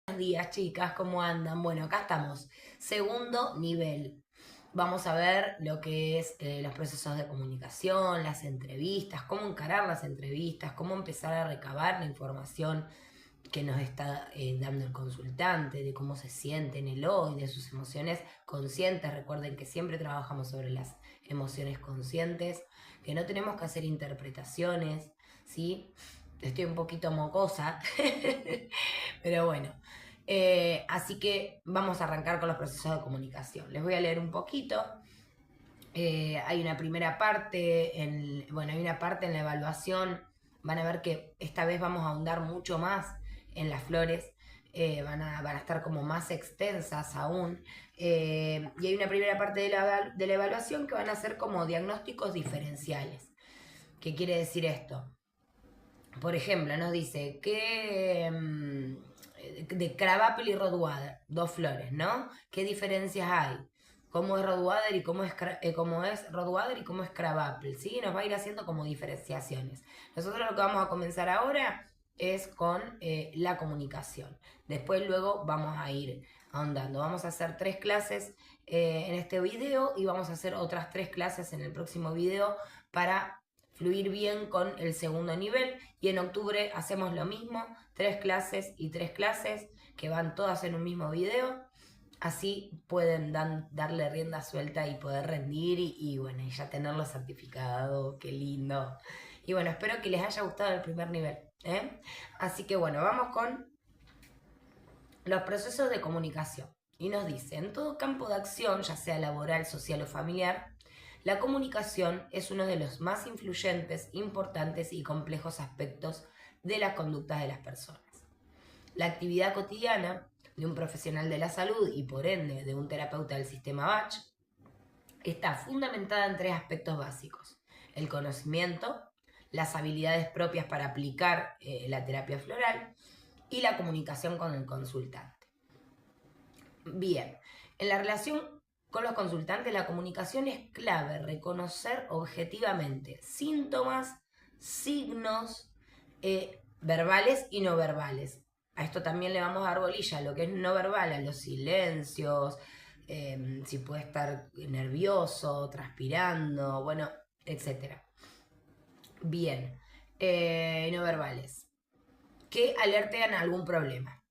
Buenos días, chicas, ¿cómo andan? Bueno, acá estamos. Segundo nivel. Vamos a ver lo que es los procesos de comunicación, las entrevistas, cómo encarar las entrevistas, cómo empezar a recabar la información que nos está dando el consultante, de cómo se siente en el hoy, de sus emociones conscientes. Recuerden que siempre trabajamos sobre las emociones conscientes, que no tenemos que hacer interpretaciones, ¿sí? Estoy un poquito mocosa, pero bueno. Así que vamos a arrancar con los procesos de comunicación. Les voy a leer un poquito. Hay una primera parte, hay una parte en la evaluación. Van a ver que esta vez vamos a ahondar mucho más en las flores. Van a estar como más extensas aún. Y hay una primera parte de la evaluación que van a ser como diagnósticos diferenciales. ¿Qué quiere decir esto? Por ejemplo, nos dice que de Crabapple y Rottweiler, dos flores, ¿no? ¿Qué diferencias hay? ¿Cómo es Rottweiler y cómo es Rottweiler y cómo es Crabapple? ¿Sí? Nos va a ir haciendo como diferenciaciones. Nosotros lo que vamos a comenzar ahora es con la comunicación. Después luego vamos a ir ahondando. Vamos a hacer 3 clases en este video y vamos a hacer otras 3 clases en el próximo video para fluir bien con el segundo nivel. Y en octubre hacemos lo mismo, 3 clases y 3 clases que van todas en un mismo video. Así pueden darle rienda suelta y poder rendir y bueno, y ya tenerlo certificado. Qué lindo. Y bueno, espero que les haya gustado el primer nivel. Así que bueno, vamos con los procesos de comunicación. Y nos dice, en todo campo de acción, ya sea laboral, social o familiar, la comunicación es uno de los más influyentes, importantes y complejos aspectos de las conductas de las personas. La actividad cotidiana de un profesional de la salud y por ende de un terapeuta del sistema Bach está fundamentada en 3 aspectos básicos: el conocimiento, las habilidades propias para aplicar la terapia floral y la comunicación con el consultante. Bien, en la relación con los consultantes, la comunicación es clave: reconocer objetivamente síntomas, signos verbales y no verbales. A esto también le vamos a dar bolilla, a lo que es no verbal, a los silencios, si puede estar nervioso, transpirando, bueno, etc. Bien, no verbales, que alerten algún problema.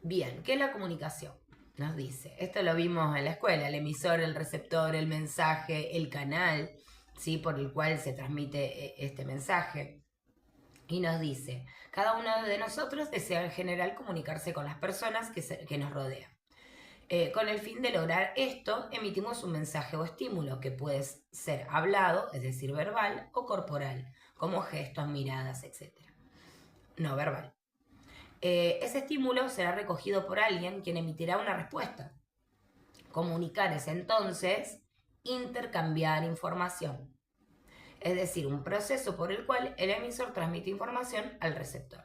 Bien, ¿qué es la comunicación? Nos dice, esto lo vimos en la escuela: el emisor, el receptor, el mensaje, el canal, ¿sí?, por el cual se transmite este mensaje. Y nos dice, cada uno de nosotros desea en general comunicarse con las personas que nos rodean. Con el fin de lograr esto, emitimos un mensaje o estímulo que puede ser hablado, es decir, verbal, o corporal, como gestos, miradas, etc. No verbal. Ese estímulo será recogido por alguien quien emitirá una respuesta. Comunicar es entonces intercambiar información, es decir, un proceso por el cual el emisor transmite información al receptor.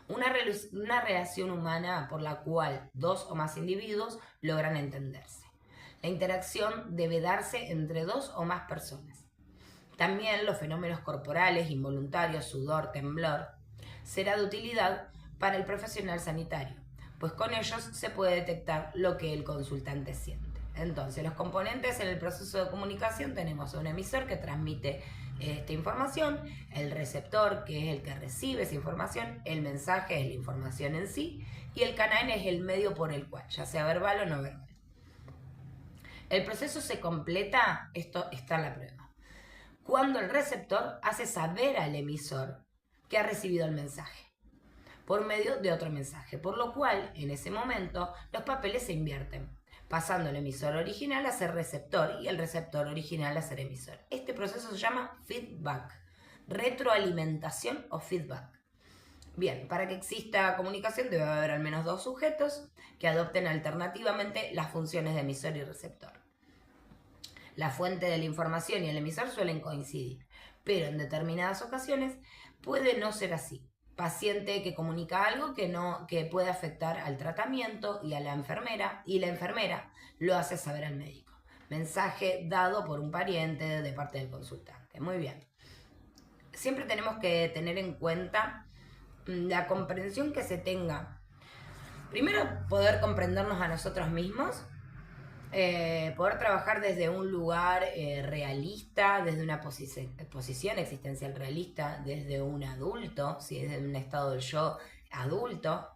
Una relación humana por la cual 2 o más individuos logran entenderse. La interacción debe darse entre 2 o más personas. También los fenómenos corporales, involuntarios, sudor, temblor, será de utilidad para el profesional sanitario, pues con ellos se puede detectar lo que el consultante siente. Entonces, los componentes en el proceso de comunicación: tenemos a un emisor que transmite esta información, el receptor, que es el que recibe esa información, el mensaje es la información en sí, y el canal es el medio por el cual, ya sea verbal o no verbal. El proceso se completa, esto está en la prueba, cuando el receptor hace saber al emisor que ha recibido el mensaje por medio de otro mensaje, por lo cual en ese momento los papeles se invierten, pasando el emisor original a ser receptor y el receptor original a ser emisor. Este proceso se llama feedback, retroalimentación o feedback. Bien, para que exista comunicación debe haber al menos 2 sujetos que adopten alternativamente las funciones de emisor y receptor. La fuente de la información y el emisor suelen coincidir, pero en determinadas ocasiones puede no ser así. Paciente que comunica algo que puede afectar al tratamiento y a la enfermera, y la enfermera lo hace saber al médico. Mensaje dado por un pariente de parte del consultante. Muy bien. Siempre tenemos que tener en cuenta la comprensión que se tenga Primero, poder comprendernos a nosotros mismos, poder trabajar desde un lugar realista, desde una posición existencial realista, desde un adulto, ¿sí? Desde un estado del yo adulto,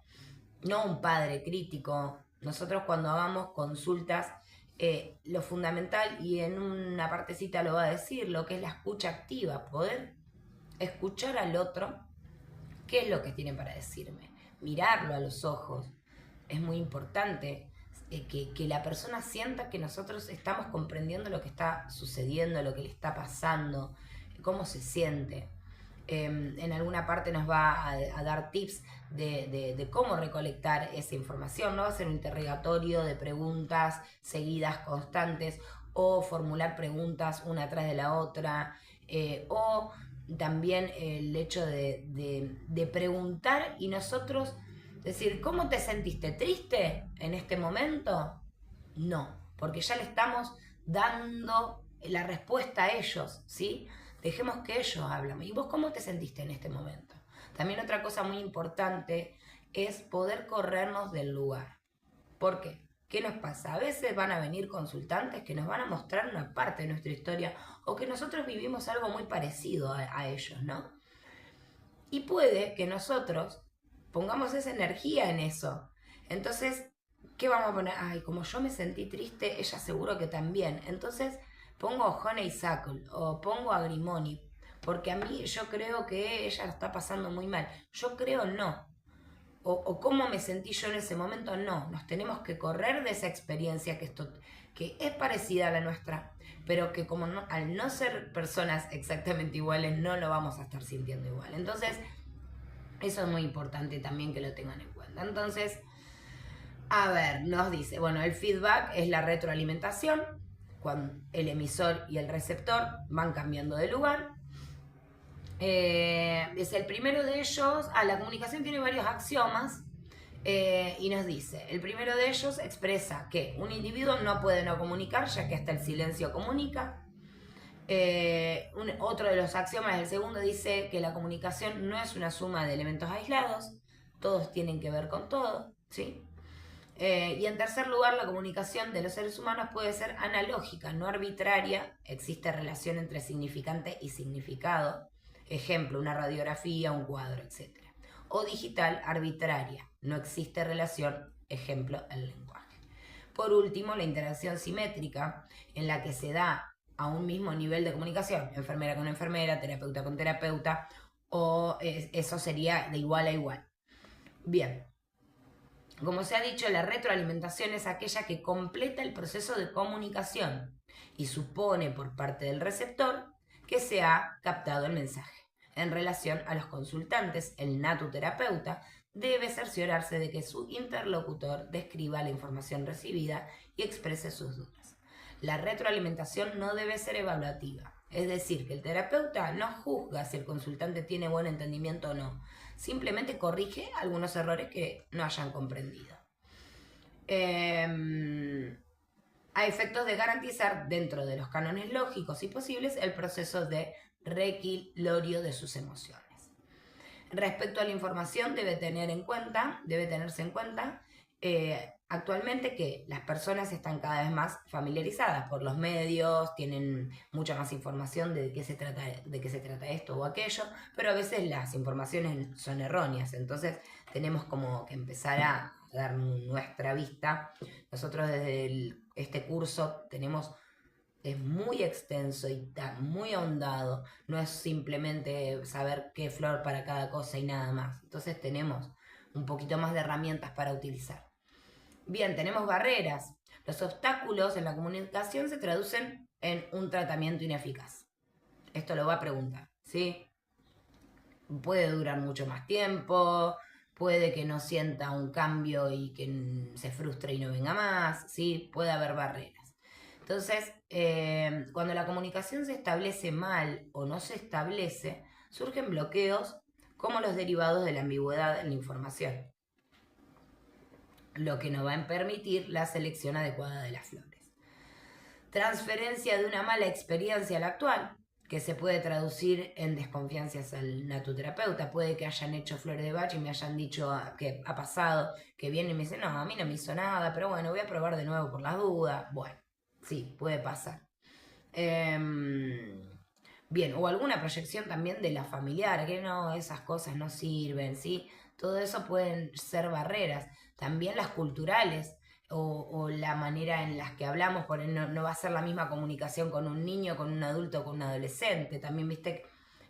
no un padre crítico. Nosotros cuando hagamos consultas, lo fundamental, y en una partecita lo va a decir, lo que es la escucha activa, poder escuchar al otro, qué es lo que tiene para decirme, mirarlo a los ojos. Es muy importante que la persona sienta que nosotros estamos comprendiendo lo que está sucediendo, lo que le está pasando, cómo se siente. En alguna parte nos va a dar tips de cómo recolectar esa información. No va a ser un interrogatorio de preguntas seguidas, constantes, o formular preguntas una tras de la otra, o también el hecho de preguntar y nosotros decir, ¿cómo te sentiste? ¿Triste en este momento? No, porque ya le estamos dando la respuesta a ellos, ¿sí? Dejemos que ellos hablen. ¿Y vos cómo te sentiste en este momento? También otra cosa muy importante es poder corrernos del lugar. ¿Por qué? ¿Qué nos pasa? A veces van a venir consultantes que nos van a mostrar una parte de nuestra historia o que nosotros vivimos algo muy parecido a ellos, ¿no? Y puede que nosotros pongamos esa energía en eso. Entonces, ¿qué vamos a poner? Ay, como yo me sentí triste, ella seguro que también. Entonces, pongo Honeysuckle o pongo a Grimoni, porque a mí yo creo que ella está pasando muy mal. Yo creo no. O cómo me sentí yo en ese momento, no. Nos tenemos que correr de esa experiencia que es parecida a la nuestra, pero que como no, al no ser personas exactamente iguales, no lo vamos a estar sintiendo igual. Entonces, eso es muy importante también que lo tengan en cuenta. Entonces, a ver, nos dice, bueno, el feedback es la retroalimentación, cuando el emisor y el receptor van cambiando de lugar. Es el primero de ellos. La comunicación tiene varios axiomas. Y nos dice, el primero de ellos expresa que un individuo no puede no comunicar, ya que hasta el silencio comunica. Otro de los axiomas del segundo dice que la comunicación no es una suma de elementos aislados, todos tienen que ver con todo, ¿sí? Y en tercer lugar, la comunicación de los seres humanos puede ser analógica, no arbitraria, existe relación entre significante y significado, ejemplo, una radiografía, un cuadro, etc. O digital, arbitraria, no existe relación, ejemplo, el lenguaje. Por último, la interacción simétrica, en la que se da a un mismo nivel de comunicación, enfermera con enfermera, terapeuta con terapeuta, o eso sería de igual a igual. Bien, como se ha dicho, la retroalimentación es aquella que completa el proceso de comunicación y supone por parte del receptor que se ha captado el mensaje. En relación a los consultantes, el natuterapeuta debe cerciorarse de que su interlocutor describa la información recibida y exprese sus dudas. La retroalimentación no debe ser evaluativa, es decir, que el terapeuta no juzga si el consultante tiene buen entendimiento o no, simplemente corrige algunos errores que no hayan comprendido. A efectos de garantizar, dentro de los cánones lógicos y posibles, el proceso de reequilibrio de sus emociones. Respecto a la información, debe tenerse en cuenta actualmente que las personas están cada vez más familiarizadas por los medios, tienen mucha más información de qué se trata esto o aquello, pero a veces las informaciones son erróneas, entonces tenemos como que empezar a dar nuestra vista. Nosotros desde este curso es muy extenso y está muy ahondado, no es simplemente saber qué flor para cada cosa y nada más. Entonces tenemos un poquito más de herramientas para utilizar. Bien, tenemos barreras. Los obstáculos en la comunicación se traducen en un tratamiento ineficaz. Esto lo va a preguntar, ¿sí? Puede durar mucho más tiempo, puede que no sienta un cambio y que se frustre y no venga más, ¿sí? Puede haber barreras. Entonces, cuando la comunicación se establece mal o no se establece, surgen bloqueos como los derivados de la ambigüedad en la información, lo que no va a permitir la selección adecuada de las flores. Transferencia de una mala experiencia a la actual. que se puede traducir en desconfianza hacia el natuterapeuta. Puede que hayan hecho flores de Bach y me hayan dicho que ha pasado, que viene y me dice, no, a mí no me hizo nada, pero bueno, voy a probar de nuevo por las dudas. Bueno, sí, puede pasar. Bien, o alguna proyección también de la familiar, que no, esas cosas no sirven, ¿sí? Todo eso pueden ser barreras. También las culturales o la manera en las que hablamos, por no va a ser la misma comunicación con un niño, con un adulto, con un adolescente. También, viste,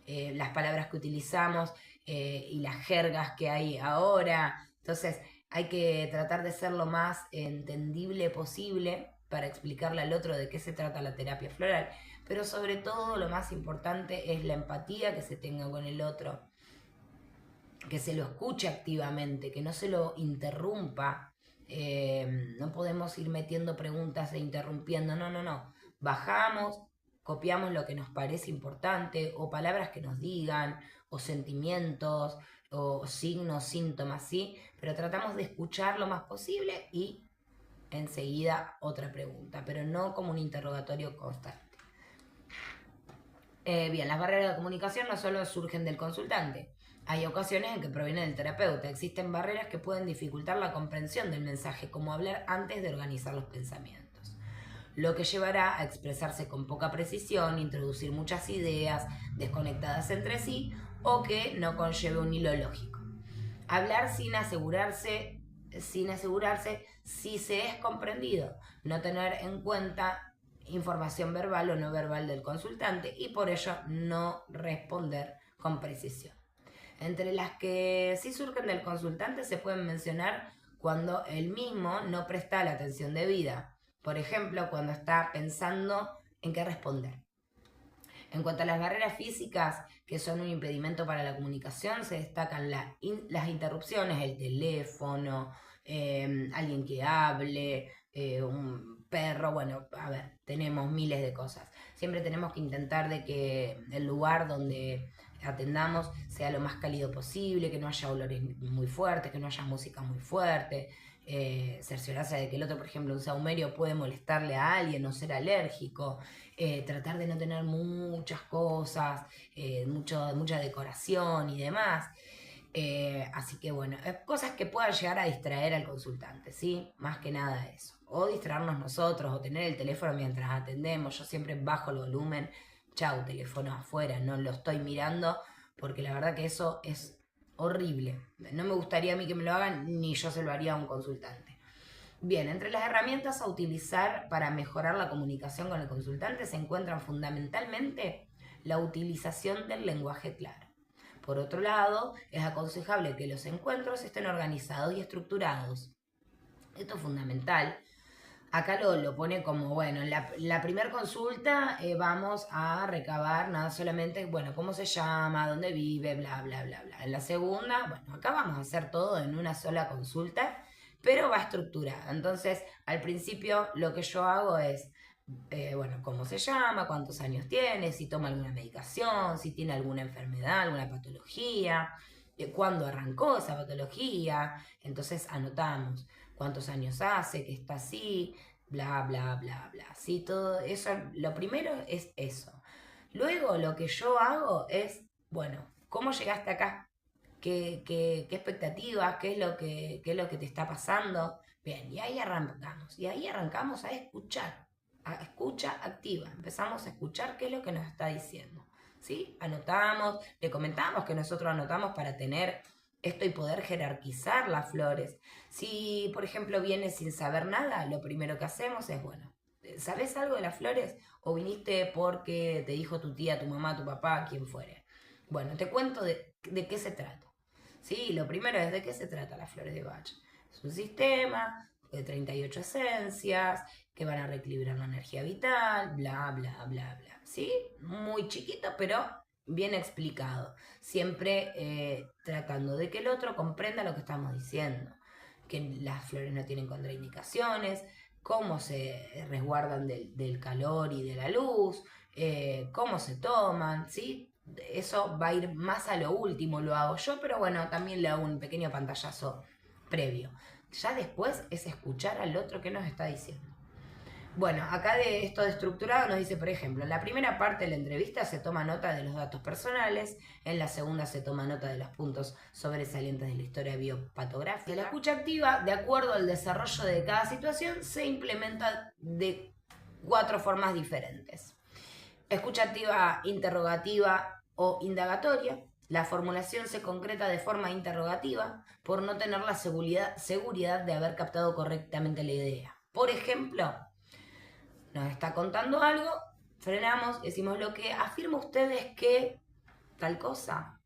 las palabras que utilizamos y las jergas que hay ahora. Entonces, hay que tratar de ser lo más entendible posible para explicarle al otro de qué se trata la terapia floral. Pero sobre todo lo más importante es la empatía que se tenga con el otro, que se lo escuche activamente, que no se lo interrumpa. No podemos ir metiendo preguntas e interrumpiendo, no. Bajamos, copiamos lo que nos parece importante, o palabras que nos digan, o sentimientos, o signos, síntomas, ¿sí? Pero tratamos de escuchar lo más posible y enseguida otra pregunta, pero no como un interrogatorio constante. Bien, las barreras de comunicación no solo surgen del consultante. Hay ocasiones en que provienen del terapeuta. Existen barreras que pueden dificultar la comprensión del mensaje, como hablar antes de organizar los pensamientos, lo que llevará a expresarse con poca precisión, introducir muchas ideas desconectadas entre sí o que no conlleve un hilo lógico. Hablar sin asegurarse si se es comprendido, no tener en cuenta información verbal o no verbal del consultante y por ello no responder con precisión. Entre las que sí surgen del consultante se pueden mencionar cuando él mismo no presta la atención debida, por ejemplo, cuando está pensando en qué responder. En cuanto a las barreras físicas, que son un impedimento para la comunicación, se destacan las interrupciones, el teléfono, alguien que hable, un perro, bueno, a ver, tenemos miles de cosas. Siempre tenemos que intentar de que el lugar donde atendamos sea lo más cálido posible, que no haya olores muy fuertes, que no haya música muy fuerte, cerciorarse de que el otro, por ejemplo, un saumerio puede molestarle a alguien o ser alérgico, tratar de no tener muchas cosas, mucha decoración y demás. Así que bueno, cosas que puedan llegar a distraer al consultante, ¿sí? Más que nada eso. O distraernos nosotros, o tener el teléfono mientras atendemos. Yo siempre bajo el volumen, chau, teléfono afuera, no lo estoy mirando, porque la verdad que eso es horrible. No me gustaría a mí que me lo hagan, ni yo se lo haría a un consultante. Bien, entre las herramientas a utilizar para mejorar la comunicación con el consultante se encuentran fundamentalmente la utilización del lenguaje claro. Por otro lado, es aconsejable que los encuentros estén organizados y estructurados. Esto es fundamental. Acá lo pone como, bueno, en la primera consulta vamos a recabar nada solamente, bueno, cómo se llama, dónde vive, bla, bla, bla, bla. En la segunda, bueno, acá vamos a hacer todo en una sola consulta, pero va estructurada. Entonces, al principio lo que yo hago es, bueno, cómo se llama, cuántos años tiene, si toma alguna medicación, si tiene alguna enfermedad, alguna patología, cuándo arrancó esa patología. Entonces anotamos cuántos años hace que está así, bla, bla, bla, bla. ¿Sí? Todo eso, lo primero es eso. Luego lo que yo hago es, bueno, ¿cómo llegaste acá? ¿Qué expectativas? ¿Qué es lo que te está pasando? Bien, y ahí arrancamos. Y ahí arrancamos a escuchar. A escucha activa. Empezamos a escuchar qué es lo que nos está diciendo. ¿Sí? Anotamos, le comentamos que nosotros anotamos para tener esto y poder jerarquizar las flores. Si, por ejemplo, vienes sin saber nada, lo primero que hacemos es, bueno, ¿sabes algo de las flores? ¿O viniste porque te dijo tu tía, tu mamá, tu papá, quien fuere? Bueno, te cuento de qué se trata. Sí, lo primero es de qué se trata las flores de Bach. Es un sistema de 38 esencias que van a reequilibrar la energía vital, bla, bla, bla, bla. ¿Sí? Muy chiquito, pero bien explicado. Siempre tratando de que el otro comprenda lo que estamos diciendo. Que las flores no tienen contraindicaciones, cómo se resguardan del calor y de la luz, cómo se toman, ¿sí? Eso va a ir más a lo último, lo hago yo, pero bueno, también le hago un pequeño pantallazo previo. Ya después es escuchar al otro que nos está diciendo. Bueno, acá de esto de estructurado nos dice, por ejemplo, en la primera parte de la entrevista se toma nota de los datos personales, en la segunda se toma nota de los puntos sobresalientes de la historia biopatográfica. La escucha activa, de acuerdo al desarrollo de cada situación, se implementa de 4 formas diferentes. Escucha activa interrogativa o indagatoria. La formulación se concreta de forma interrogativa por no tener la seguridad de haber captado correctamente la idea. Por ejemplo, nos está contando algo, frenamos, decimos lo que afirma usted es que tal cosa.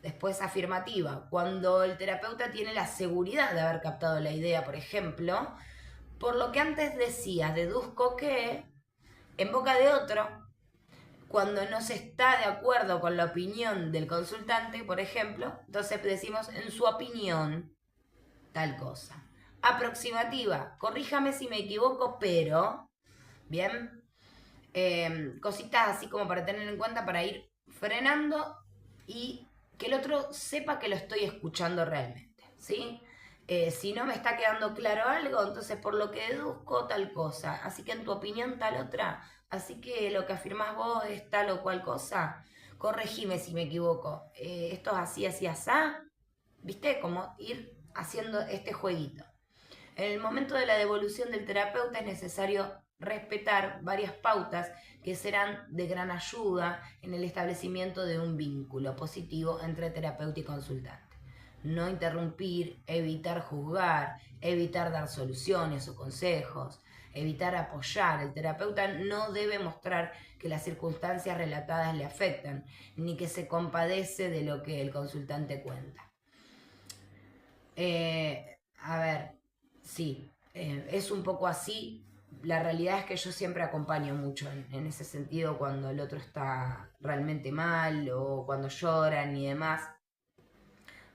Después afirmativa, cuando el terapeuta tiene la seguridad de haber captado la idea, por ejemplo, por lo que antes decía, deduzco que, en boca de otro, cuando no se está de acuerdo con la opinión del consultante, por ejemplo, entonces decimos en su opinión tal cosa. Aproximativa, corríjame si me equivoco, pero... Bien, cositas así como para tener en cuenta, para ir frenando y que el otro sepa que lo estoy escuchando realmente, ¿sí? Si no me está quedando claro algo, entonces por lo que deduzco tal cosa, así que en tu opinión tal otra, así que lo que afirmás vos es tal o cual cosa, corregime si me equivoco, esto es así, así, asá, ¿viste? Como ir haciendo este jueguito. En el momento de la devolución del terapeuta es necesario respetar varias pautas que serán de gran ayuda en el establecimiento de un vínculo positivo entre terapeuta y consultante. No interrumpir, evitar juzgar, evitar dar soluciones o consejos, evitar apoyar. El terapeuta no debe mostrar que las circunstancias relatadas le afectan, ni que se compadece de lo que el consultante cuenta. Sí, es un poco así. La realidad es que yo siempre acompaño mucho en ese sentido cuando el otro está realmente mal o cuando lloran y demás.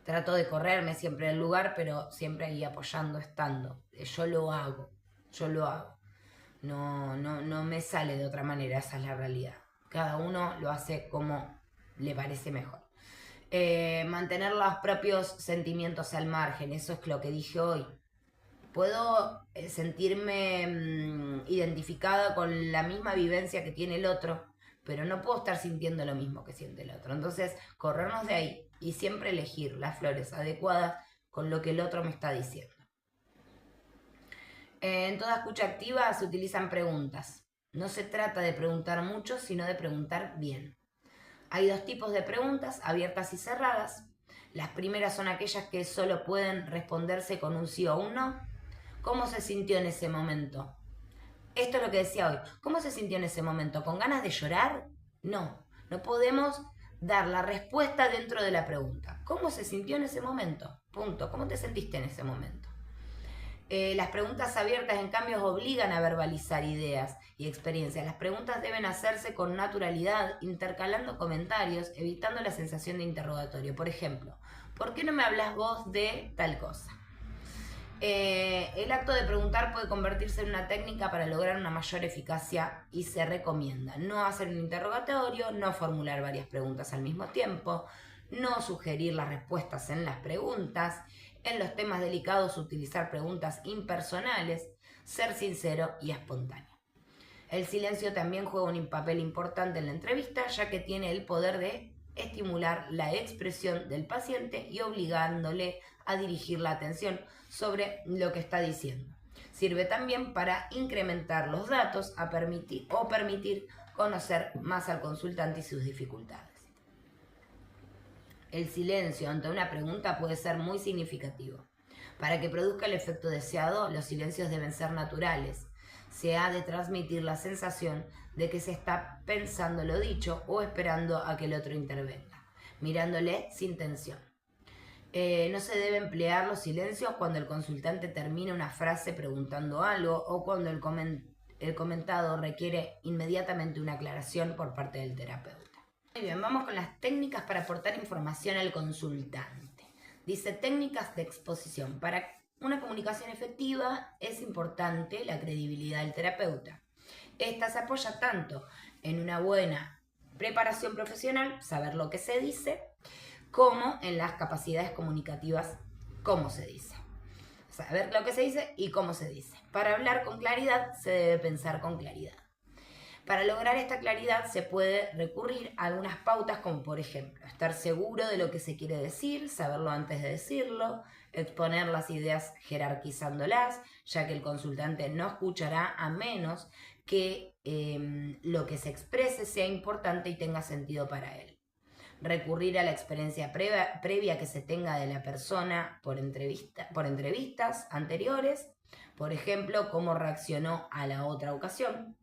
Trato de correrme siempre del lugar, pero siempre ahí apoyando, estando. Yo lo hago. No me sale de otra manera, esa es la realidad. Cada uno lo hace como le parece mejor. Mantener los propios sentimientos al margen, eso es lo que dije hoy. Puedo sentirme identificada con la misma vivencia que tiene el otro, pero no puedo estar sintiendo lo mismo que siente el otro. Entonces, corrernos de ahí y siempre elegir las flores adecuadas con lo que el otro me está diciendo. En toda escucha activa se utilizan preguntas. No se trata de preguntar mucho, sino de preguntar bien. Hay 2 tipos de preguntas, abiertas y cerradas. Las primeras son aquellas que solo pueden responderse con un sí o un no. ¿Cómo se sintió en ese momento? Esto es lo que decía hoy. ¿Cómo se sintió en ese momento? ¿Con ganas de llorar? No podemos dar la respuesta dentro de la pregunta. ¿Cómo se sintió en ese momento? Punto. ¿Cómo te sentiste en ese momento? Las preguntas abiertas, en cambio, obligan a verbalizar ideas y experiencias. Las preguntas deben hacerse con naturalidad, intercalando comentarios, evitando la sensación de interrogatorio. Por ejemplo, ¿por qué no me hablas vos de tal cosa? El acto de preguntar puede convertirse en una técnica para lograr una mayor eficacia y se recomienda no hacer un interrogatorio, no formular varias preguntas al mismo tiempo, no sugerir las respuestas en las preguntas, en los temas delicados utilizar preguntas impersonales, ser sincero y espontáneo. El silencio también juega un papel importante en la entrevista, ya que tiene el poder de estimular la expresión del paciente y obligándole a dirigir la atención sobre lo que está diciendo. Sirve también para incrementar los datos o permitir conocer más al consultante y sus dificultades. El silencio ante una pregunta puede ser muy significativo. Para que produzca el efecto deseado, los silencios deben ser naturales. Se ha de transmitir la sensación de que se está pensando lo dicho o esperando a que el otro intervenga, mirándole sin tensión. No se debe emplear los silencios cuando el consultante termina una frase preguntando algo o cuando el comentado requiere inmediatamente una aclaración por parte del terapeuta. Muy bien, vamos con las técnicas para aportar información al consultante. Dice técnicas de exposición. Para una comunicación efectiva es importante la credibilidad del terapeuta. Esta se apoya tanto en una buena preparación profesional, saber lo que se dice, como en las capacidades comunicativas, cómo se dice. saber lo que se dice y cómo se dice. Para hablar con claridad se debe pensar con claridad. Para lograr esta claridad se puede recurrir a algunas pautas como por ejemplo, estar seguro de lo que se quiere decir, saberlo antes de decirlo, exponer las ideas jerarquizándolas, ya que el consultante no escuchará a menos que lo que se exprese sea importante y tenga sentido para él. Recurrir a la experiencia previa que se tenga de la persona por entrevistas anteriores, por ejemplo, cómo reaccionó a la otra ocasión.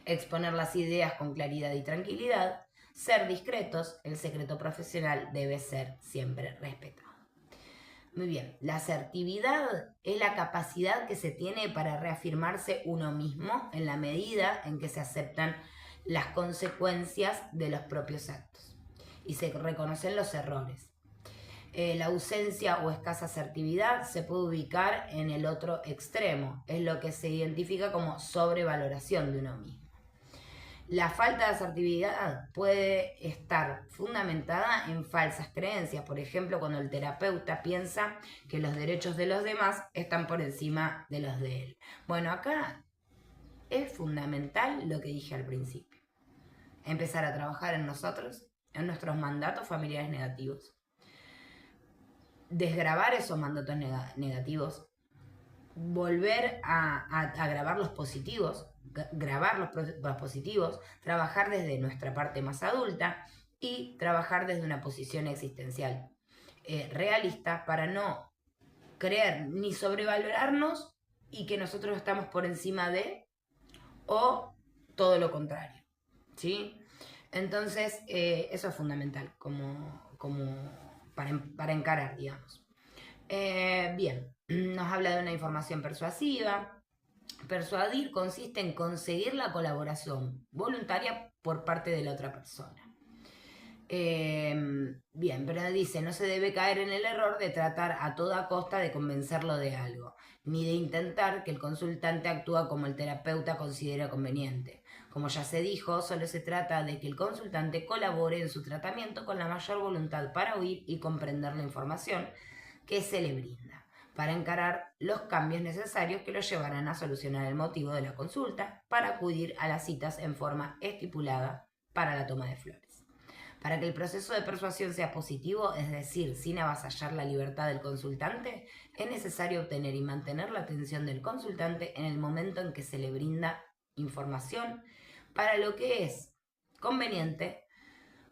Exponer las ideas con claridad y tranquilidad, ser discretos, el secreto profesional debe ser siempre respetado. Muy bien, la asertividad es la capacidad que se tiene para reafirmarse uno mismo en la medida en que se aceptan las consecuencias de los propios actos y se reconocen los errores. La ausencia o escasa asertividad se puede ubicar en el otro extremo, es lo que se identifica como sobrevaloración de uno mismo. La falta de asertividad puede estar fundamentada en falsas creencias, por ejemplo, cuando el terapeuta piensa que los derechos de los demás están por encima de los de él. Bueno, acá es fundamental lo que dije al principio. Empezar a trabajar en nosotros, en nuestros mandatos familiares negativos. Desgravar esos mandatos negativos. Volver a grabar los positivos, grabar los positivos, trabajar desde nuestra parte más adulta y trabajar desde una posición existencial realista para no creer ni sobrevalorarnos y que nosotros estamos por encima de o todo lo contrario, ¿sí? Entonces eso es fundamental como para encarar, digamos. Bien, nos habla de una información persuasiva. Persuadir consiste en conseguir la colaboración voluntaria por parte de la otra persona. Bien, pero dice, no se debe caer en el error de tratar a toda costa de convencerlo de algo, ni de intentar que el consultante actúe como el terapeuta considera conveniente. Como ya se dijo, solo se trata de que el consultante colabore en su tratamiento con la mayor voluntad para oír y comprender la información que se le brinda, para encarar los cambios necesarios que lo llevarán a solucionar el motivo de la consulta, para acudir a las citas en forma estipulada para la toma de flores. Para que el proceso de persuasión sea positivo, es decir, sin avasallar la libertad del consultante, es necesario obtener y mantener la atención del consultante en el momento en que se le brinda información, para lo que es conveniente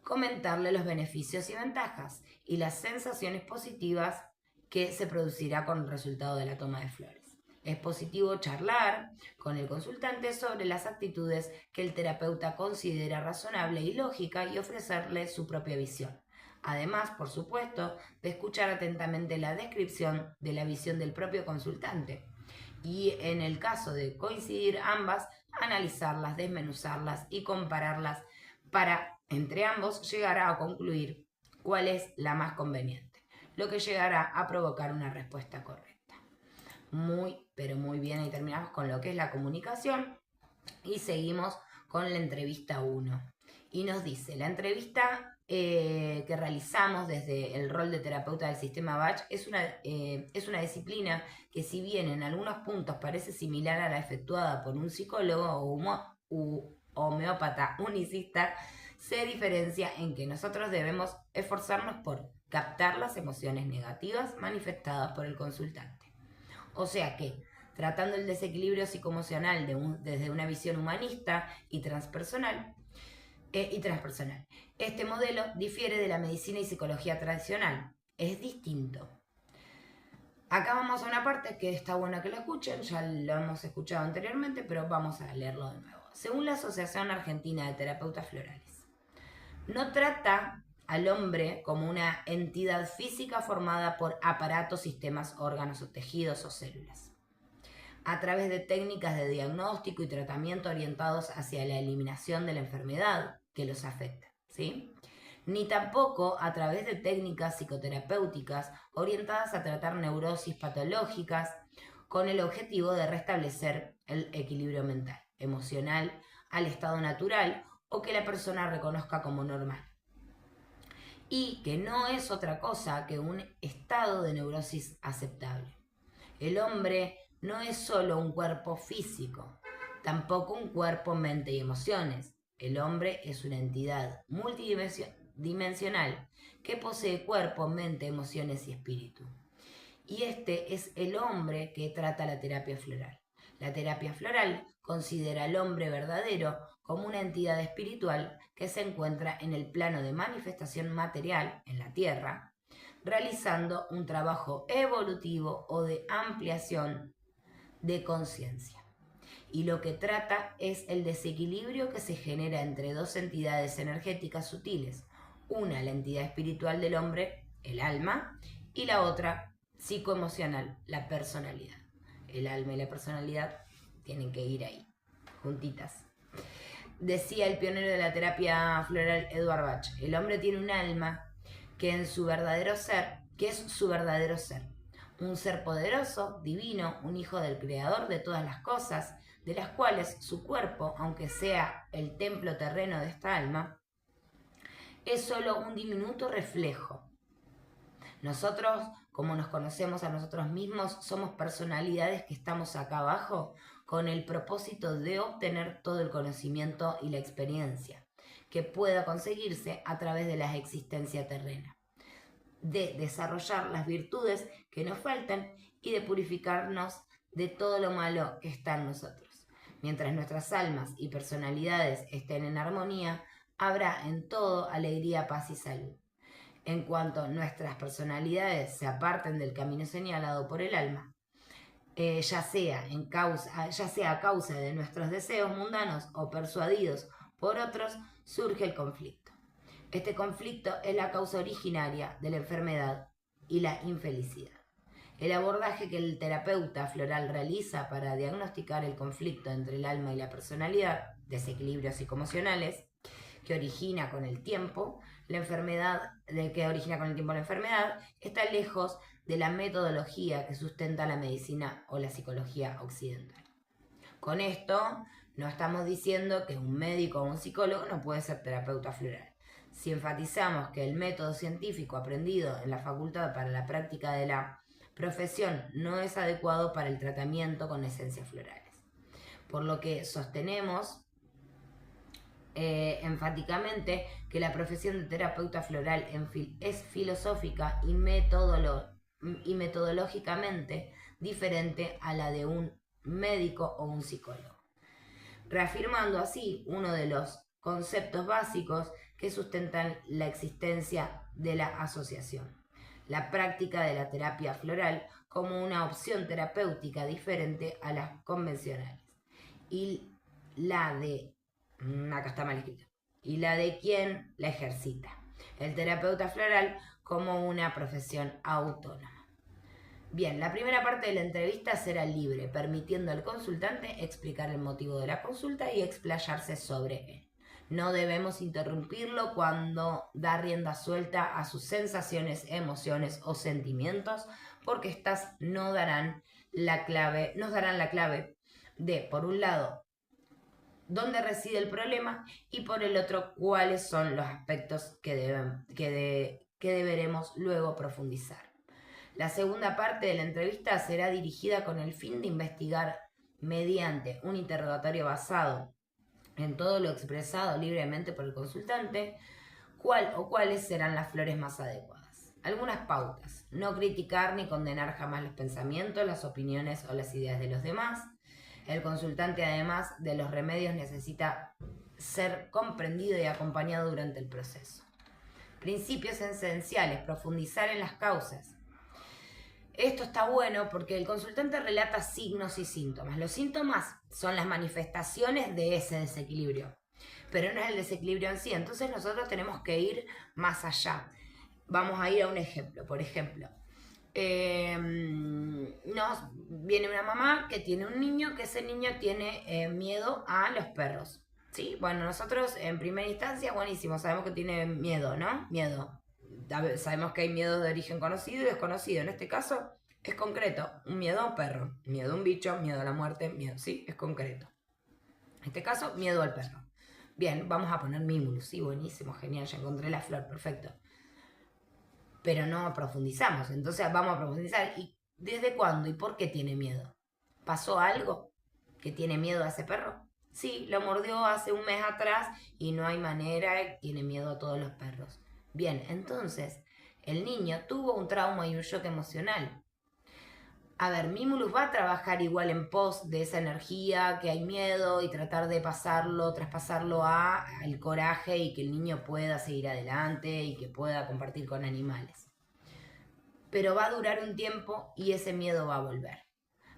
comentarle los beneficios y ventajas y las sensaciones positivas que se producirá con el resultado de la toma de flores. Es positivo charlar con el consultante sobre las actitudes que el terapeuta considera razonable y lógica y ofrecerle su propia visión. Además, por supuesto, de escuchar atentamente la descripción de la visión del propio consultante. Y en el caso de coincidir ambas, analizarlas, desmenuzarlas y compararlas para, entre ambos, llegar a concluir cuál es la más conveniente, lo que llegará a provocar una respuesta correcta. Muy, pero muy bien, ahí terminamos con lo que es la comunicación y seguimos con la entrevista 1. Y nos dice, la entrevista que realizamos desde el rol de terapeuta del sistema Bach es una disciplina que, si bien en algunos puntos parece similar a la efectuada por un psicólogo o homeópata unicista, se diferencia en que nosotros debemos esforzarnos por captar las emociones negativas manifestadas por el consultante. O sea que, tratando el desequilibrio psicoemocional desde una visión humanista y transpersonal, este modelo difiere de la medicina y psicología tradicional. Es distinto. Acá vamos a una parte que está buena que lo escuchen, ya lo hemos escuchado anteriormente, pero vamos a leerlo de nuevo. Según la Asociación Argentina de Terapeutas Florales, no trata al hombre como una entidad física formada por aparatos, sistemas, órganos o tejidos o células, a través de técnicas de diagnóstico y tratamiento orientados hacia la eliminación de la enfermedad que los afecta, ¿sí? Ni tampoco a través de técnicas psicoterapéuticas orientadas a tratar neurosis patológicas con el objetivo de restablecer el equilibrio mental, emocional, al estado natural o que la persona reconozca como normal. Y que no es otra cosa que un estado de neurosis aceptable. El hombre no es solo un cuerpo físico, tampoco un cuerpo, mente y emociones. El hombre es una entidad multidimensional que posee cuerpo, mente, emociones y espíritu. Y este es el hombre que trata la terapia floral. La terapia floral considera al hombre verdadero como una entidad espiritual que se encuentra en el plano de manifestación material en la Tierra, realizando un trabajo evolutivo o de ampliación de conciencia. Y lo que trata es el desequilibrio que se genera entre dos entidades energéticas sutiles. Una, la entidad espiritual del hombre, el alma, y la otra, psicoemocional, la personalidad. El alma y la personalidad tienen que ir ahí, juntitas. Decía el pionero de la terapia floral Edward Bach, el hombre tiene un alma que es su verdadero ser, un ser poderoso, divino, un hijo del creador de todas las cosas, de las cuales su cuerpo, aunque sea el templo terreno de esta alma, es solo un diminuto reflejo. Nosotros, como nos conocemos a nosotros mismos, somos personalidades que estamos acá abajo con el propósito de obtener todo el conocimiento y la experiencia que pueda conseguirse a través de la existencia terrena, de desarrollar las virtudes que nos faltan y de purificarnos de todo lo malo que está en nosotros. Mientras nuestras almas y personalidades estén en armonía, habrá en todo alegría, paz y salud. En cuanto nuestras personalidades se aparten del camino señalado por el alma, ya sea a causa de nuestros deseos mundanos o persuadidos por otros, surge el conflicto. Este conflicto es la causa originaria de la enfermedad y la infelicidad. El abordaje que el terapeuta floral realiza para diagnosticar el conflicto entre el alma y la personalidad, desequilibrios psicoemocionales, que origina con el tiempo la enfermedad, está lejos de la metodología que sustenta la medicina o la psicología occidental. Con esto no estamos diciendo que un médico o un psicólogo no puede ser terapeuta floral. Si enfatizamos que el método científico aprendido en la facultad para la práctica de la profesión no es adecuado para el tratamiento con esencias florales. Por lo que sostenemos enfáticamente que la profesión de terapeuta floral es filosófica y metodológicamente diferente a la de un médico o un psicólogo, reafirmando así uno de los conceptos básicos que sustentan la existencia de la asociación, la práctica de la terapia floral como una opción terapéutica diferente a las convencionales, y la de quien la ejercita, el terapeuta floral como una profesión autónoma. Bien, la primera parte de la entrevista será libre, permitiendo al consultante explicar el motivo de la consulta y explayarse sobre él. No debemos interrumpirlo cuando da rienda suelta a sus sensaciones, emociones o sentimientos, porque estas nos darán la clave de, por un lado, dónde reside el problema y por el otro, cuáles son los aspectos que deberemos luego profundizar. La segunda parte de la entrevista será dirigida con el fin de investigar, mediante un interrogatorio basado en todo lo expresado libremente por el consultante, cuál o cuáles serán las flores más adecuadas. Algunas pautas: no criticar ni condenar jamás los pensamientos, las opiniones o las ideas de los demás. El consultante, además de los remedios, necesita ser comprendido y acompañado durante el proceso. Principios esenciales: profundizar en las causas. Esto está bueno porque el consultante relata signos y síntomas. Los síntomas son las manifestaciones de ese desequilibrio, pero no es el desequilibrio en sí. Entonces nosotros tenemos que ir más allá. Vamos a ir a un ejemplo. Por ejemplo, nos viene una mamá que tiene un niño, que ese niño tiene miedo a los perros, ¿sí? Bueno, nosotros en primera instancia, buenísimo, sabemos que tiene miedo, ¿no? Miedo. Sabemos que hay miedo de origen conocido y desconocido. En este caso es concreto, un miedo a un perro, miedo a un bicho, miedo a la muerte, miedo, sí, es concreto. En este caso, miedo al perro. Bien, vamos a poner Mimulus, sí, buenísimo, genial, ya encontré la flor, perfecto. Pero no profundizamos, entonces vamos a profundizar y ¿Desde cuándo y por qué tiene miedo? ¿Pasó algo que tiene miedo a ese perro? Sí, lo mordió hace un mes atrás y no hay manera, tiene miedo a todos los perros. Bien, entonces, el niño tuvo un trauma y un shock emocional. A ver, Mimulus va a trabajar igual en pos de esa energía, que hay miedo y tratar de pasarlo, traspasarlo al coraje y que el niño pueda seguir adelante y que pueda compartir con animales. Pero va a durar un tiempo y ese miedo va a volver.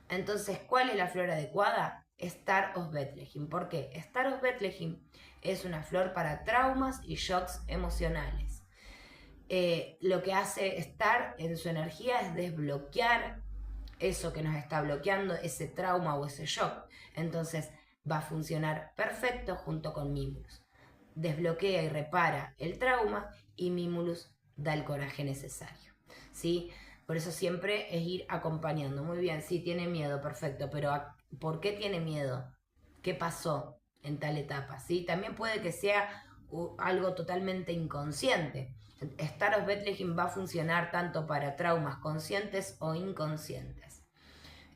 Entonces, ¿cuál es la flor adecuada? Star of Bethlehem. ¿Por qué? Star of Bethlehem es una flor para traumas y shocks emocionales. Lo que hace Star en su energía es desbloquear eso que nos está bloqueando, ese trauma o ese shock. Entonces va a funcionar perfecto junto con Mimulus. Desbloquea y repara el trauma y Mimulus da el coraje necesario. ¿Sí? Por eso siempre es ir acompañando. Muy bien, sí, tiene miedo, perfecto, pero ¿por qué tiene miedo? ¿Qué pasó en tal etapa? ¿Sí? También puede que sea algo totalmente inconsciente. Star of Bethlehem va a funcionar tanto para traumas conscientes o inconscientes.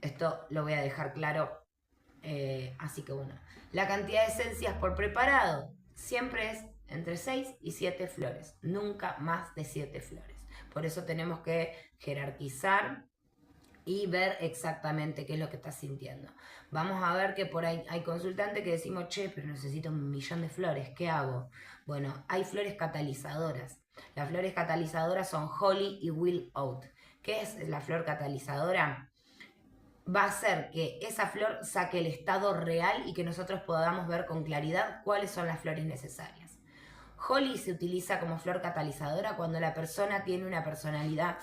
Esto lo voy a dejar claro. Así que bueno, la cantidad de esencias por preparado siempre es entre 6 y 7 flores, nunca más de 7 flores. Por eso tenemos que jerarquizar y ver exactamente qué es lo que estás sintiendo. Vamos a ver que por ahí hay consultantes que decimos, che, pero necesito 1.000.000 de flores, ¿qué hago? Bueno, hay flores catalizadoras. Las flores catalizadoras son Holly y Will Out. ¿Qué es la flor catalizadora? Va a hacer que esa flor saque el estado real y que nosotros podamos ver con claridad cuáles son las flores necesarias. Holly se utiliza como flor catalizadora cuando la persona tiene una personalidad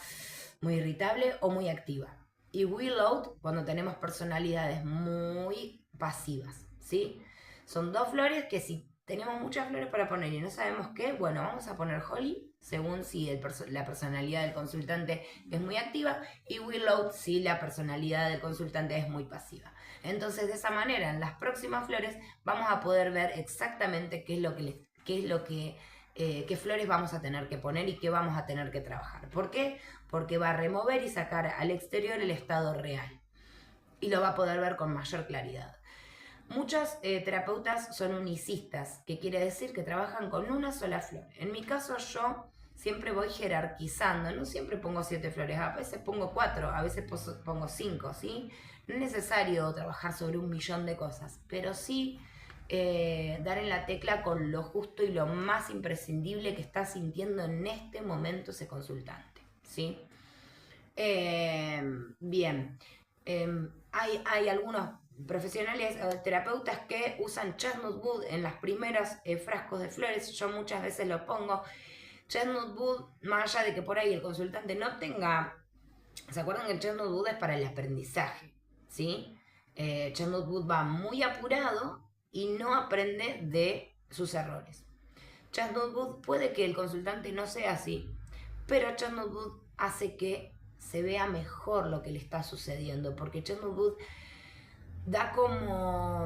muy irritable o muy activa. Y Willow cuando tenemos personalidades muy pasivas, ¿sí? Son dos flores que si tenemos muchas flores para poner y no sabemos qué, bueno, vamos a poner Holly según si la personalidad del consultante es muy activa y Willow si la personalidad del consultante es muy pasiva. Entonces de esa manera en las próximas flores vamos a poder ver exactamente qué flores vamos a tener que poner y qué vamos a tener que trabajar. ¿Por qué? Porque va a remover y sacar al exterior el estado real y lo va a poder ver con mayor claridad. Muchos terapeutas son unicistas, que quiere decir que trabajan con una sola flor. En mi caso yo siempre voy jerarquizando, no siempre pongo 7 flores, a veces pongo 4, a veces pongo 5, ¿sí? No es necesario trabajar sobre 1.000.000 de cosas, pero sí dar en la tecla con lo justo y lo más imprescindible que está sintiendo en este momento ese consultante, ¿sí? Bien, hay algunos profesionales o terapeutas que usan chestnut wood en las primeras frascos de flores. Yo muchas veces lo pongo. Chestnut wood, más allá de que por ahí el consultante no tenga... ¿Se acuerdan que el chestnut wood es para el aprendizaje? ¿Sí? Chestnut wood va muy apurado y no aprende de sus errores. Chestnut wood puede que el consultante no sea así, pero Chestnut wood hace que se vea mejor lo que le está sucediendo, porque Chestnut wood da como,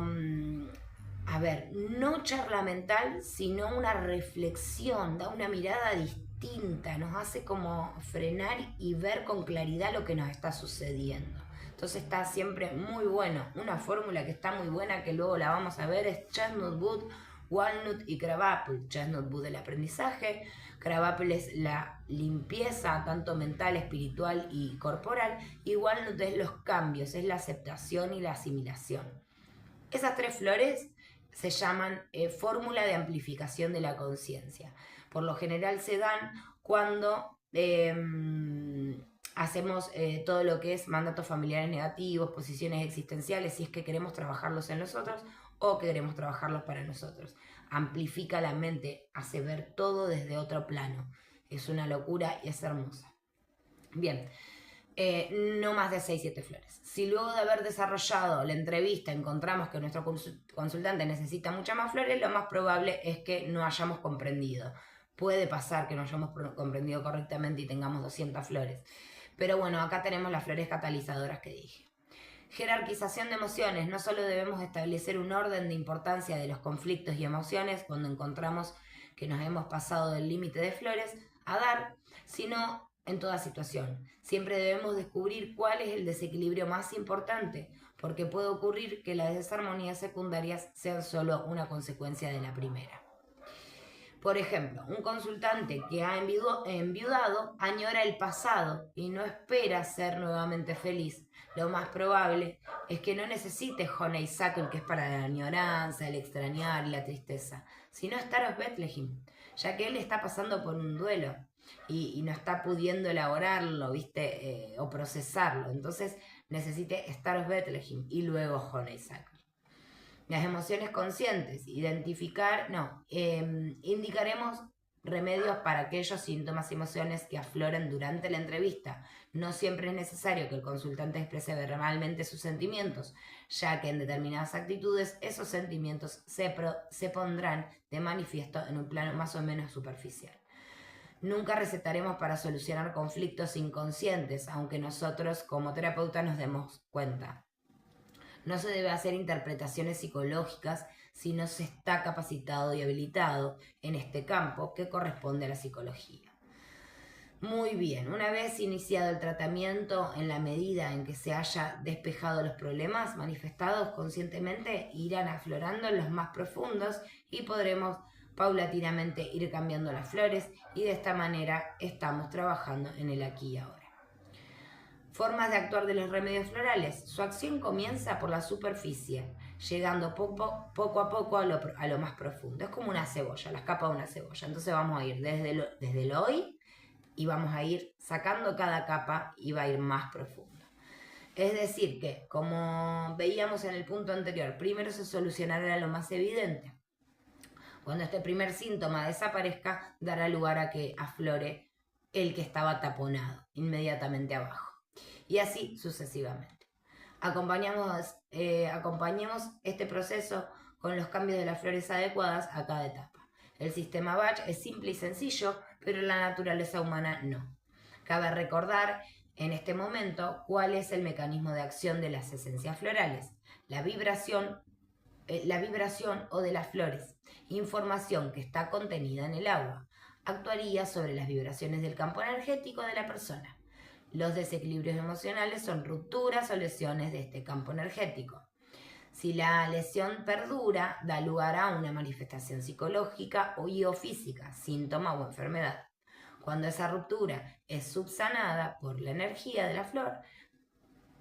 a ver, no charla mental, sino una reflexión, da una mirada distinta, nos hace como frenar y ver con claridad lo que nos está sucediendo. Entonces está siempre muy bueno. Una fórmula que está muy buena, que luego la vamos a ver, es Chestnut wood, walnut y crabapple. Chestnut wood el aprendizaje, crabapple es la limpieza tanto mental, espiritual y corporal, y walnut es los cambios, es la aceptación y la asimilación. Esas 3 flores se llaman fórmula de amplificación de la conciencia. Por lo general se dan cuando hacemos todo lo que es mandatos familiares negativos, posiciones existenciales, si es que queremos trabajarlos en nosotros o queremos trabajarlos para nosotros. Amplifica la mente, hace ver todo desde otro plano. Es una locura y es hermosa. Bien, no más de 6-7 flores. Si luego de haber desarrollado la entrevista encontramos que nuestro consultante necesita muchas más flores, lo más probable es que no hayamos comprendido. Puede pasar que no hayamos comprendido correctamente y tengamos 200 flores. Pero bueno, acá tenemos las flores catalizadoras que dije. Jerarquización de emociones. No solo debemos establecer un orden de importancia de los conflictos y emociones cuando encontramos que nos hemos pasado del límite de flores a dar, sino en toda situación. Siempre debemos descubrir cuál es el desequilibrio más importante, porque puede ocurrir que las desarmonías secundarias sean solo una consecuencia de la primera. Por ejemplo, un consultante que ha enviudado añora el pasado y no espera ser nuevamente feliz. Lo más probable es que no necesite Honeysuckle, que es para la añoranza, el extrañar y la tristeza, sino Star of Bethlehem, ya que él está pasando por un duelo y no está pudiendo elaborarlo, ¿viste? O procesarlo. Entonces necesite Star of Bethlehem y luego Honeysuckle. Las emociones conscientes, indicaremos remedios para aquellos síntomas y emociones que afloren durante la entrevista. No siempre es necesario que el consultante exprese verbalmente sus sentimientos, ya que en determinadas actitudes esos sentimientos se pondrán de manifiesto en un plano más o menos superficial. Nunca recetaremos para solucionar conflictos inconscientes, aunque nosotros como terapeutas nos demos cuenta. No se debe hacer interpretaciones psicológicas si no se está capacitado y habilitado en este campo que corresponde a la psicología. Muy bien, una vez iniciado el tratamiento, en la medida en que se haya despejado los problemas manifestados conscientemente, irán aflorando los más profundos y podremos paulatinamente ir cambiando las flores, y de esta manera estamos trabajando en el aquí y ahora. Formas de actuar de los remedios florales. Su acción comienza por la superficie, llegando poco a poco a lo más profundo. Es como una cebolla, las capas de una cebolla. Entonces vamos a ir desde el hoy y vamos a ir sacando cada capa y va a ir más profundo. Es decir que, como veíamos en el punto anterior, primero se solucionará lo más evidente. Cuando este primer síntoma desaparezca, dará lugar a que aflore el que estaba taponado inmediatamente abajo. Y así sucesivamente. Acompañemos este proceso con los cambios de las flores adecuadas a cada etapa. El sistema Bach es simple y sencillo, pero la naturaleza humana no. Cabe recordar en este momento cuál es el mecanismo de acción de las esencias florales. La vibración o de las flores, información que está contenida en el agua, actuaría sobre las vibraciones del campo energético de la persona. Los desequilibrios emocionales son rupturas o lesiones de este campo energético. Si la lesión perdura, da lugar a una manifestación psicológica o física, síntoma o enfermedad. Cuando esa ruptura es subsanada por la energía de la flor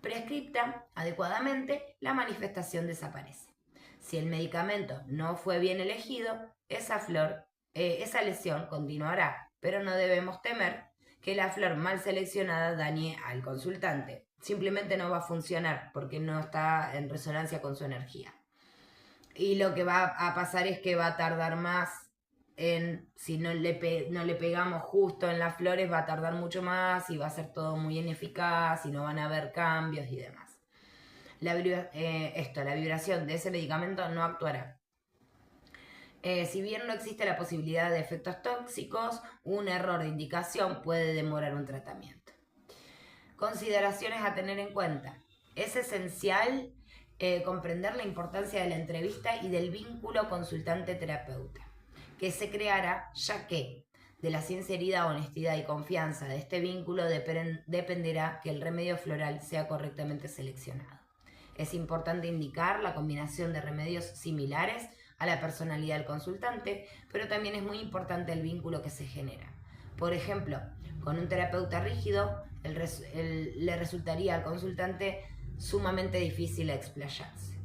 prescripta adecuadamente, la manifestación desaparece. Si el medicamento no fue bien elegido, esa lesión continuará, pero no debemos temer que la flor mal seleccionada dañe al consultante. Simplemente no va a funcionar porque no está en resonancia con su energía. Y lo que va a pasar es que va a tardar más si no le pegamos justo en las flores, va a tardar mucho más y va a ser todo muy ineficaz y no van a haber cambios y demás. La vibración de ese medicamento no actuará. Si bien no existe la posibilidad de efectos tóxicos, un error de indicación puede demorar un tratamiento. Consideraciones a tener en cuenta. Es esencial comprender la importancia de la entrevista y del vínculo consultante-terapeuta, que se creará, ya que de la sinceridad, honestidad y confianza de este vínculo dependerá que el remedio floral sea correctamente seleccionado. Es importante indicar la combinación de remedios similares a la personalidad del consultante, pero también es muy importante el vínculo que se genera. Por ejemplo, con un terapeuta rígido, le resultaría al consultante sumamente difícil explayarse.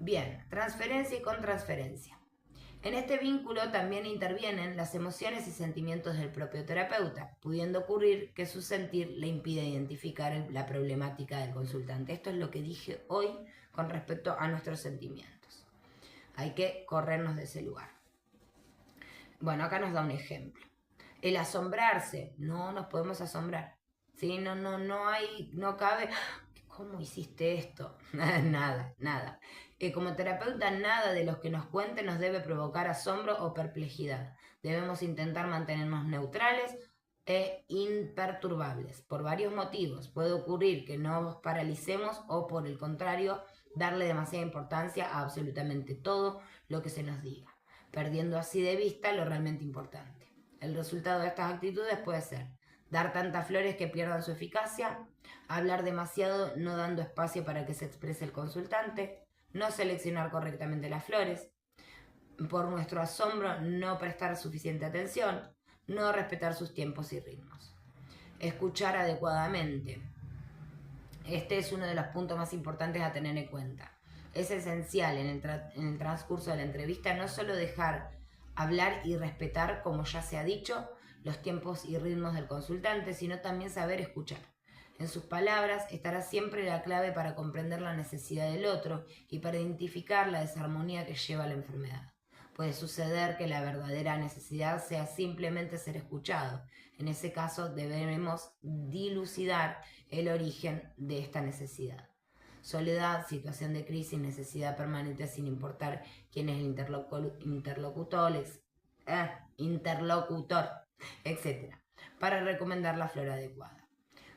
Bien, transferencia y contransferencia. En este vínculo también intervienen las emociones y sentimientos del propio terapeuta, pudiendo ocurrir que su sentir le impide identificar la problemática del consultante. Esto es lo que dije hoy con respecto a nuestros sentimientos. Hay que corrernos de ese lugar. Bueno, acá nos da un ejemplo. El asombrarse, no nos podemos asombrar. ¿Sí? No cabe, ¿cómo hiciste esto? Nada. Como terapeuta, nada de los que nos cuenten nos debe provocar asombro o perplejidad. Debemos intentar mantenernos neutrales e imperturbables. Por varios motivos. Puede ocurrir que nos paralicemos o, por el contrario, darle demasiada importancia a absolutamente todo lo que se nos diga, perdiendo así de vista lo realmente importante. El resultado de estas actitudes puede ser dar tantas flores que pierdan su eficacia, hablar demasiado no dando espacio para que se exprese el consultante, no seleccionar correctamente las flores, por nuestro asombro no prestar suficiente atención, no respetar sus tiempos y ritmos. Escuchar adecuadamente. Este es uno de los puntos más importantes a tener en cuenta. Es esencial en el transcurso de la entrevista no solo dejar hablar y respetar, como ya se ha dicho, los tiempos y ritmos del consultante, sino también saber escuchar. En sus palabras estará siempre la clave para comprender la necesidad del otro y para identificar la desarmonía que lleva a la enfermedad. Puede suceder que la verdadera necesidad sea simplemente ser escuchado. En ese caso debemos dilucidar el origen de esta necesidad. Soledad, situación de crisis, necesidad permanente sin importar quién es el interlocutor, etc. Para recomendar la flor adecuada.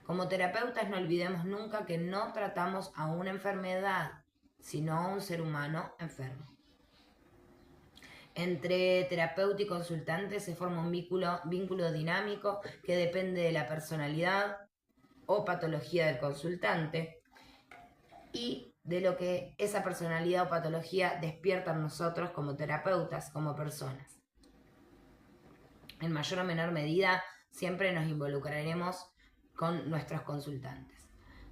Como terapeutas no olvidemos nunca que no tratamos a una enfermedad, sino a un ser humano enfermo. Entre terapeuta y consultante se forma un vínculo dinámico que depende de la personalidad o patología del consultante y de lo que esa personalidad o patología despierta en nosotros como terapeutas, como personas. En mayor o menor medida, siempre nos involucraremos con nuestros consultantes.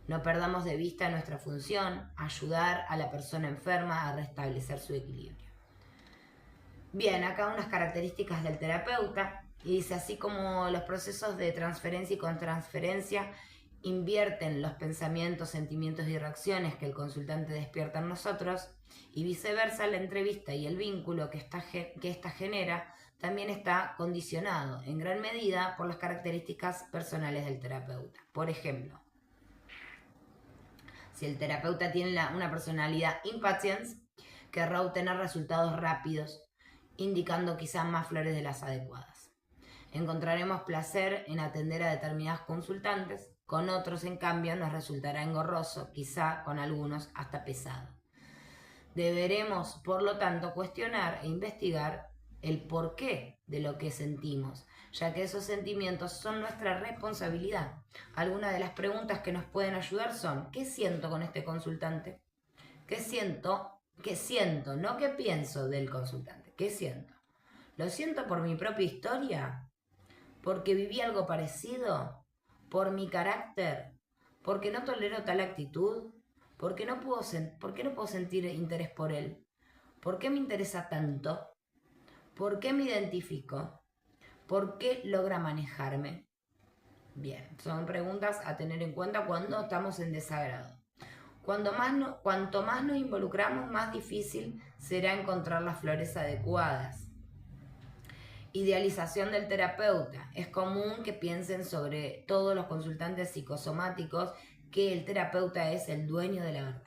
No perdamos de vista nuestra función, ayudar a la persona enferma a restablecer su equilibrio. Bien, acá unas características del terapeuta, y dice, así como los procesos de transferencia y contransferencia invierten los pensamientos, sentimientos y reacciones que el consultante despierta en nosotros, y viceversa, la entrevista y el vínculo que ésta genera también está condicionado en gran medida por las características personales del terapeuta. Por ejemplo, si el terapeuta tiene una personalidad impatience, querrá obtener resultados rápidos, indicando quizás más flores de las adecuadas. Encontraremos placer en atender a determinados consultantes, con otros en cambio nos resultará engorroso, quizá con algunos hasta pesado. Deberemos, por lo tanto, cuestionar e investigar el porqué de lo que sentimos, ya que esos sentimientos son nuestra responsabilidad. Algunas de las preguntas que nos pueden ayudar son: ¿qué siento con este consultante? ¿Qué siento? No qué pienso del consultante. ¿Qué siento? ¿Lo siento por mi propia historia? ¿Porque viví algo parecido? ¿Por mi carácter? ¿Porque no tolero tal actitud? ¿Por qué no puedo sentir interés por él? ¿Por qué me interesa tanto? ¿Por qué me identifico? ¿Por qué logra manejarme? Bien, son preguntas a tener en cuenta cuando estamos en desagrado. Cuanto más nos involucramos, más difícil será encontrar las flores adecuadas. Idealización del terapeuta. Es común que piensen sobre todos los consultantes psicosomáticos que el terapeuta es el dueño de la verdad.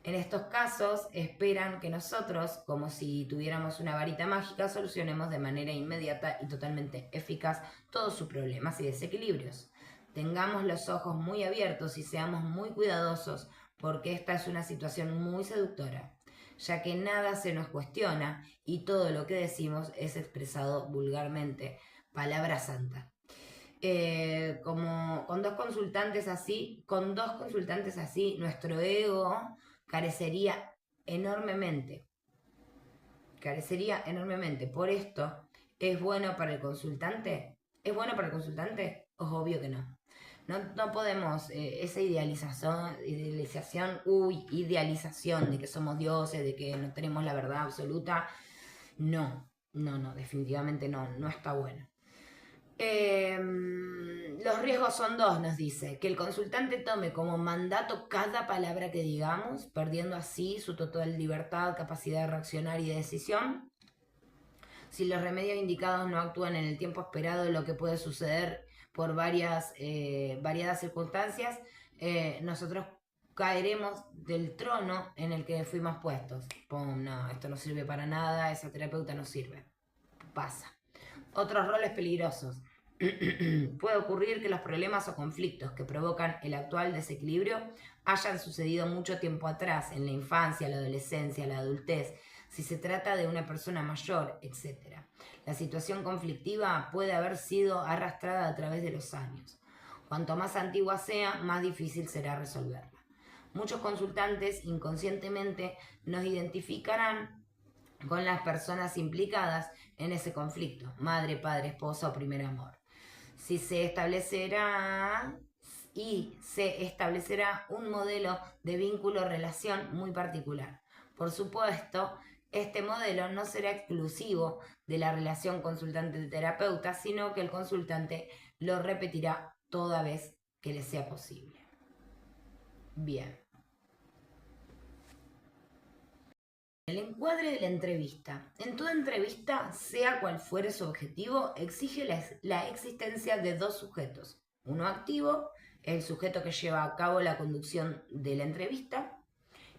En estos casos esperan que nosotros, como si tuviéramos una varita mágica, solucionemos de manera inmediata y totalmente eficaz todos sus problemas y desequilibrios. Tengamos los ojos muy abiertos y seamos muy cuidadosos, porque esta es una situación muy seductora, ya que nada se nos cuestiona y todo lo que decimos es expresado vulgarmente. Palabra santa. Con dos consultantes así, nuestro ego carecería enormemente. Por esto, ¿es bueno para el consultante? ¿Es bueno para el consultante? Es obvio que no. No podemos, esa idealización de que somos dioses, de que no tenemos la verdad absoluta. No, definitivamente no está bueno. Los riesgos son dos, nos dice: que el consultante tome como mandato cada palabra que digamos, perdiendo así su total libertad, capacidad de reaccionar y de decisión. Si los remedios indicados no actúan en el tiempo esperado, lo que puede suceder por variadas circunstancias, nosotros caeremos del trono en el que fuimos puestos. ¡Pum! No, esto no sirve para nada, esa terapeuta no sirve. Pasa. Otros roles peligrosos. Puede ocurrir que los problemas o conflictos que provocan el actual desequilibrio hayan sucedido mucho tiempo atrás, en la infancia, la adolescencia, la adultez. si se trata de una persona mayor, etc. La situación conflictiva puede haber sido arrastrada a través de los años. Cuanto más antigua sea, más difícil será resolverla. Muchos consultantes inconscientemente nos identificarán con las personas implicadas en ese conflicto, madre, padre, esposa o primer amor. Se establecerá un modelo de vínculo-relación muy particular. Por supuesto, este modelo no será exclusivo de la relación consultante-terapeuta, sino que el consultante lo repetirá toda vez que le sea posible. Bien. El encuadre de la entrevista. En toda entrevista, sea cual fuere su objetivo, exige la existencia de dos sujetos. Uno activo, el sujeto que lleva a cabo la conducción de la entrevista,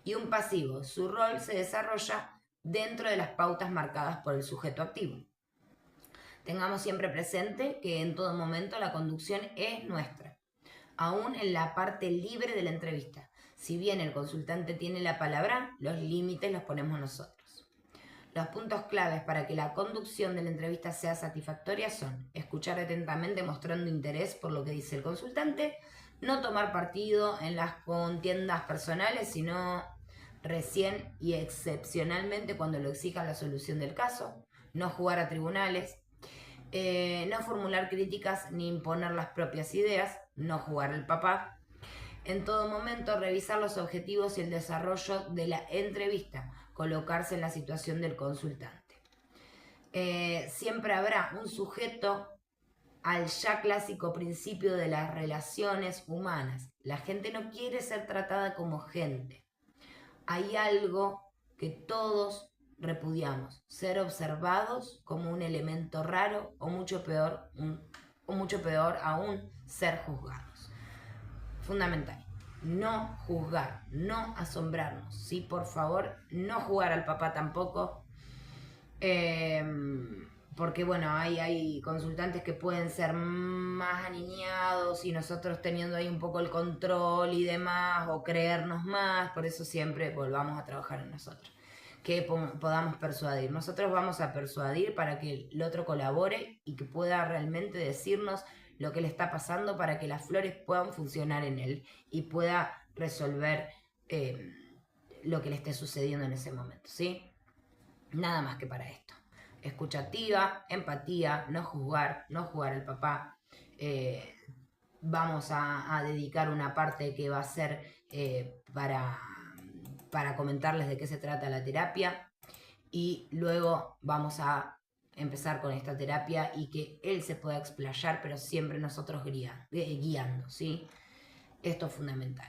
y un pasivo. Su rol se desarrolla dentro de las pautas marcadas por el sujeto activo. Tengamos siempre presente que en todo momento la conducción es nuestra, aún en la parte libre de la entrevista. Si bien el consultante tiene la palabra, los límites los ponemos nosotros. Los puntos claves para que la conducción de la entrevista sea satisfactoria son escuchar atentamente mostrando interés por lo que dice el consultante, no tomar partido en las contiendas personales, sino recién y excepcionalmente cuando lo exija la solución del caso, no jugar a tribunales, no formular críticas ni imponer las propias ideas, no jugar al papá. En todo momento, revisar los objetivos y el desarrollo de la entrevista, colocarse en la situación del consultante. Siempre habrá un sujeto al ya clásico principio de las relaciones humanas. La gente no quiere ser tratada como gente. Hay algo que todos repudiamos, ser observados como un elemento raro o mucho peor aún, ser juzgados. Fundamental, no juzgar, no asombrarnos, ¿sí? Por favor, no jugar al papá tampoco, porque bueno, hay consultantes que pueden ser más aniñados y nosotros teniendo ahí un poco el control y demás, o creernos más, por eso siempre volvamos a trabajar en nosotros, que podamos persuadir. Nosotros vamos a persuadir para que el otro colabore y que pueda realmente decirnos lo que le está pasando para que las flores puedan funcionar en él y pueda resolver lo que le esté sucediendo en ese momento, ¿sí? Nada más que para esto. Escucha activa, empatía, no juzgar al papá. Vamos a dedicar una parte que va a ser para comentarles de qué se trata la terapia y luego vamos a empezar con esta terapia y que él se pueda explayar, pero siempre nosotros guiando, ¿sí? Esto es fundamental.